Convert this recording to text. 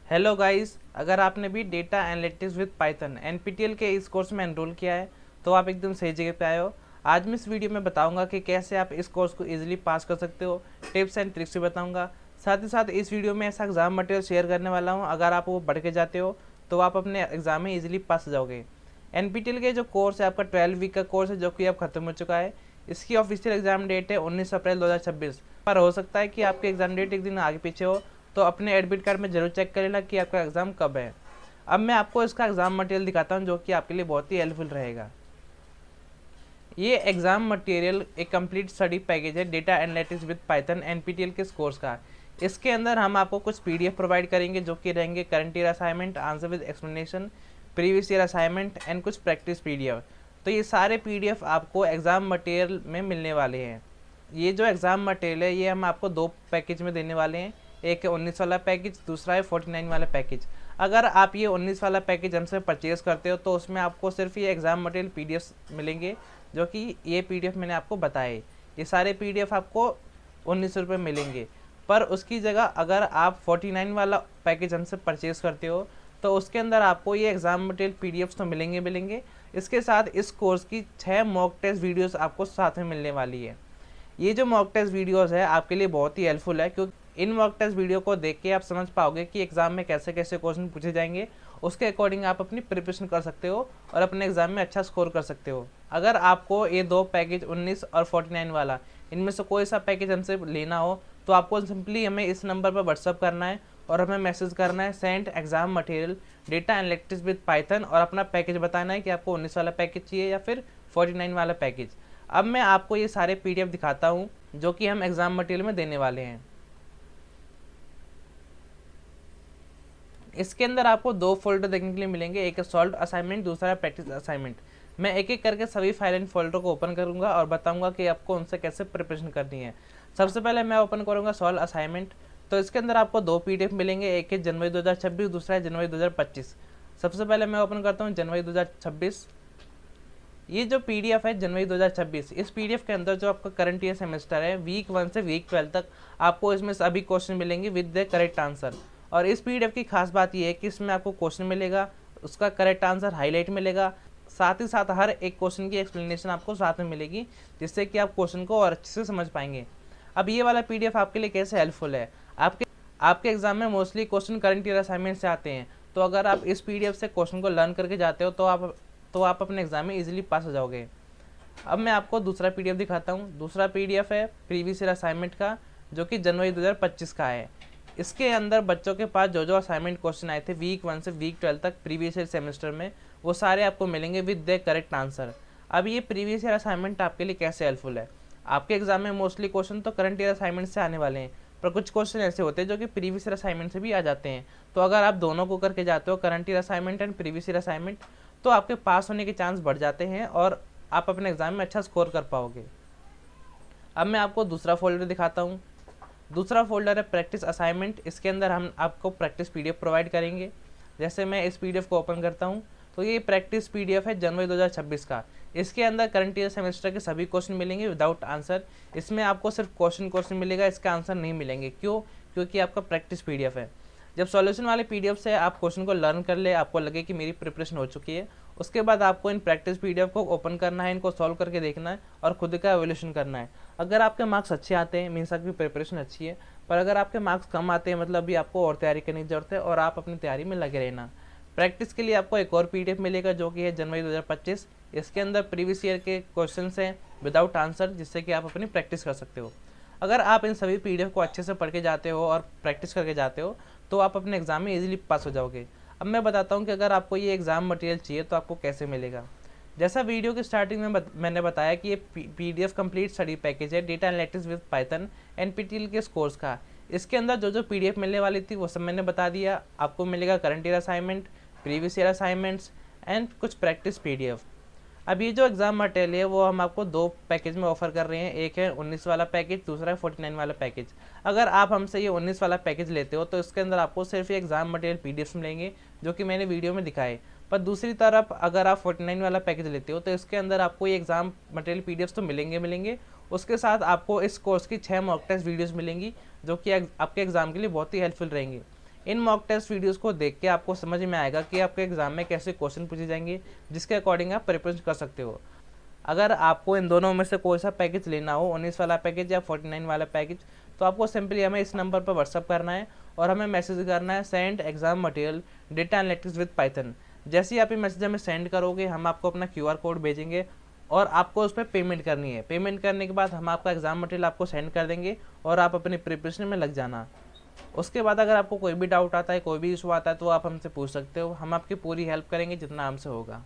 Hello guys, अगर आपने भी data analytics with Python NPTEL के इस कोर्स में एनरोल किया है तो आप एकदम सही जगह पे आए हो। आज मैं इस वीडियो में बताऊंगा कि कैसे आप इस कोर्स को इजीली पास कर सकते हो। टिप्स एंड ट्रिक्स भी बताऊंगा। साथ ही साथ इस वीडियो में ऐसा एग्जाम मटेरियल शेयर करने वाला हूँ, अगर आप वो पढ़ के जाते हो तो आप अपने एग्जाम में ईजिली पास हो जाओगे। एनपीटीएल के जो कोर्स है आपका 12 वीक का कोर्स है जो कि अब खत्म हो चुका है। इसकी ऑफिशियल एग्जाम डेट है 19 अप्रैल 2026। पर हो सकता है कि आपके एग्जाम डेट एक दिन आगे पीछे हो, तो अपने एडमिट कार्ड में जरूर चेक कर लेना कि आपका एग्ज़ाम कब है। अब मैं आपको इसका एग्ज़ाम मटेरियल दिखाता हूँ जो कि आपके लिए बहुत ही हेल्पफुल रहेगा। ये एग्ज़ाम मटेरियल एक कंप्लीट स्टडी पैकेज है data analytics with Python NPTEL के कोर्स का। इसके अंदर हम आपको कुछ पीडीएफ प्रोवाइड करेंगे जो कि रहेंगे current year assignment, answer with explanation, previous year assignment and कुछ प्रैक्टिस पीडीएफ। तो ये सारे पीडीएफ आपको एग्ज़ाम मटेरियल में मिलने वाले हैं। ये जो एग्ज़ाम मटेरियल है ये हम आपको दो पैकेज में देने वाले हैं। एक है 19 वाला पैकेज, दूसरा है 49 वाला पैकेज। अगर आप ये 19 वाला पैकेज हमसे परचेज़ करते हो तो उसमें आपको सिर्फ ये एग्ज़ाम मटेरियल पीडीएफ मिलेंगे जो कि ये पीडीएफ मैंने आपको बताए। ये सारे पीडीएफ आपको 19 रुपये मिलेंगे। पर उसकी जगह अगर आप 49 वाला पैकेज हमसे परचेज़ करते हो तो उसके अंदर आपको ये एग्ज़ाम मटेरियल पीडीएफ तो मिलेंगे। इसके साथ इस कोर्स की 6 मॉक टेस्ट वीडियोस आपको साथ में मिलने वाली है। ये जो मॉक टेस्ट वीडियोस है आपके लिए बहुत ही हेल्पफुल है, क्योंकि इन मॉक टेस्ट वीडियो को देख के आप समझ पाओगे कि एग्जाम में कैसे कैसे क्वेश्चन पूछे जाएंगे। उसके अकॉर्डिंग आप अपनी प्रिपरेशन कर सकते हो और अपने एग्जाम में अच्छा स्कोर कर सकते हो। अगर आपको ये दो पैकेज 19 और 49 वाला इनमें से कोई सा पैकेज हमसे लेना हो तो आपको सिंपली हमें इस नंबर पर व्हाट्सअप करना है और हमें मैसेज करना है send exam material data analytics with Python, और अपना पैकेज बताना है कि आपको 19 वाला पैकेज चाहिए या फिर 49 वाला पैकेज। अब मैं आपको ये सारे पीडीएफ दिखाता हूँ जो कि हम एग्जाम मटेरियल में देने वाले हैं। इसके अंदर आपको दो फोल्डर देखने के लिए मिलेंगे, एक है सॉल्व असाइनमेंट, दूसरा है प्रैक्टिस असाइनमेंट। मैं एक एक करके सभी फाइल एंड फोल्डर को ओपन करूंगा और बताऊंगा कि आपको उनसे कैसे प्रिपरेशन करनी है। सबसे पहले मैं ओपन करूंगा सॉल्व असाइनमेंट। तो इसके अंदर आपको दो पीडीएफ मिलेंगे, एक है जनवरी 2026, दूसरा है जनवरी 2025। सबसे पहले मैं ओपन करता हूँ जनवरी 2026। ये जो पीडीएफ है जनवरी 2026, इस पीडीएफ के अंदर जो आपका करंट ईयर सेमेस्टर है वीक 1 से वीक 12 तक आपको इसमें सभी क्वेश्चन मिलेंगे विद द करेक्ट आंसर। और इस पीडीएफ की खास बात यह है कि इसमें आपको क्वेश्चन मिलेगा, उसका करेक्ट आंसर हाईलाइट मिलेगा, साथ ही साथ हर एक क्वेश्चन की एक्सप्लेनेशन आपको साथ में मिलेगी, जिससे कि आप क्वेश्चन को और अच्छे से समझ पाएंगे। अब ये वाला पीडीएफ आपके लिए कैसे हेल्पफुल है, आपके एग्जाम में mostly question current year assignment से आते हैं। तो अगर आप इस पीडीएफ से क्वेश्चन को लर्न करके जाते हो तो आप अपने एग्जाम में इजीली पास हो जाओगे। अब मैं आपको दूसरा पीडीएफ दिखाता हूँ। दूसरा पीडीएफ है प्रीवियस ईयर असाइनमेंट का जो कि जनवरी 2025 का है। इसके अंदर बच्चों के पास जो जो असाइनमेंट क्वेश्चन आए थे वीक 1 से वीक 12 तक प्रीवियस ईयर सेमेस्टर में, वो सारे आपको मिलेंगे विद द करेक्ट आंसर। अब ये प्रीवियस ईयर असाइनमेंट आपके लिए कैसे हेल्पफुल है, आपके एग्जाम में मोस्टली क्वेश्चन तो करंट ईयर असाइनमेंट से आने वाले हैं, पर कुछ क्वेश्चन ऐसे होते हैं जो कि प्रीवियस ईयर असाइनमेंट से भी आ जाते हैं। तो अगर आप दोनों को करके जाते हो, current year assignment and previous year assignment, तो आपके पास होने के चांस बढ़ जाते हैं और आप अपने एग्जाम में अच्छा स्कोर कर पाओगे। अब मैं आपको दूसरा फोल्डर दिखाता हूँ। दूसरा फोल्डर है प्रैक्टिस असाइनमेंट। इसके अंदर हम आपको प्रैक्टिस पीडीएफ प्रोवाइड करेंगे। जैसे मैं इस पीडीएफ को ओपन करता हूँ तो ये प्रैक्टिस पीडीएफ है जनवरी 2026 का। इसके अंदर करंट ईयर सेमेस्टर के सभी क्वेश्चन मिलेंगे विदाउट आंसर। इसमें आपको सिर्फ क्वेश्चन मिलेगा, इसका आंसर नहीं मिलेंगे। क्यों? क्योंकि आपका प्रैक्टिस पीडीएफ है। जब सॉल्यूशन वाले पीडीएफ से आप क्वेश्चन को लर्न कर ले, आपको लगे कि मेरी प्रिपरेशन हो चुकी है, उसके बाद आपको इन प्रैक्टिस पीडीएफ को ओपन करना है, इनको सॉल्व करके देखना है और खुद का एवोल्यूशन करना है। अगर आपके मार्क्स अच्छे आते हैं मीन्स आपकी प्रिपरेशन अच्छी है, पर अगर आपके मार्क्स कम आते हैं मतलब भी आपको और तैयारी करने की जरूरत है और आप अपनी तैयारी में लगे रहना। प्रैक्टिस के लिए आपको एक और पीडीएफ मिलेगा जो कि है जनवरी 2025। इसके अंदर प्रीवियस ईयर के क्वेश्चन हैं विदाउट आंसर, जिससे कि आप अपनी प्रैक्टिस कर सकते हो। अगर आप इन सभी पीडीएफ को अच्छे से पढ़ के जाते हो और प्रैक्टिस करके जाते हो तो आप अपने एग्जाम में इजीली पास हो जाओगे। अब मैं बताता हूँ कि अगर आपको ये एग्ज़ाम मटेरियल चाहिए तो आपको कैसे मिलेगा। जैसा वीडियो की स्टार्टिंग में मैंने बताया कि ये पीडीएफ कंप्लीट स्टडी पैकेज है data analytics with Python NPTEL के कोर्स का। इसके अंदर जो जो पीडीएफ मिलने वाली थी वो सब मैंने बता दिया। आपको मिलेगा current year assignment, previous year assignments and कुछ प्रैक्टिस पीडीएफ। अब ये जो एग्ज़ाम मटेरियल है वो हम आपको दो पैकेज में ऑफर कर रहे हैं, एक है 19 वाला पैकेज, दूसरा है 49 वाला पैकेज। अगर आप हमसे ये 19 वाला पैकेज लेते हो तो इसके अंदर आपको सिर्फ ये एग्ज़ाम मटेरियल पीडीएफ मिलेंगे जो कि मैंने वीडियो में दिखाए। पर दूसरी तरफ अगर आप 49 वाला पैकेज लेते हो तो इसके अंदर आपको ये एग्ज़ाम मटेरियल पीडीएफ तो मिलेंगे, उसके साथ आपको इस कोर्स की 6 मॉक टेस्ट वीडियोज़ मिलेंगी जो कि आपके एग्ज़ाम के लिए बहुत ही हेल्पफुल रहेंगी। इन मॉक टेस्ट वीडियोस को देख के आपको समझ में आएगा कि आपके एग्जाम में कैसे क्वेश्चन पूछे जाएंगे, जिसके अकॉर्डिंग आप प्रिपरेशन कर सकते हो। अगर आपको इन दोनों में से कोई सा पैकेज लेना हो, 19 वाला पैकेज या 49 वाला पैकेज, तो आपको सिंपली हमें इस नंबर पर व्हाट्सअप करना है और हमें मैसेज करना है send exam material data analytics with Python. जैसे ही आप ये मैसेज हमें सेंड करोगे, हम आपको अपना QR कोड भेजेंगे और आपको उस पर पेमेंट करनी है। पेमेंट करने के बाद हम आपका एग्जाम मटेरियल आपको सेंड कर देंगे और आप अपनी प्रिपरेशन में लग जाना। उसके बाद अगर आपको कोई भी डाउट आता है, कोई भी इशू आता है, तो आप हमसे पूछ सकते हो। हम आपकी पूरी हेल्प करेंगे जितना हमसे होगा।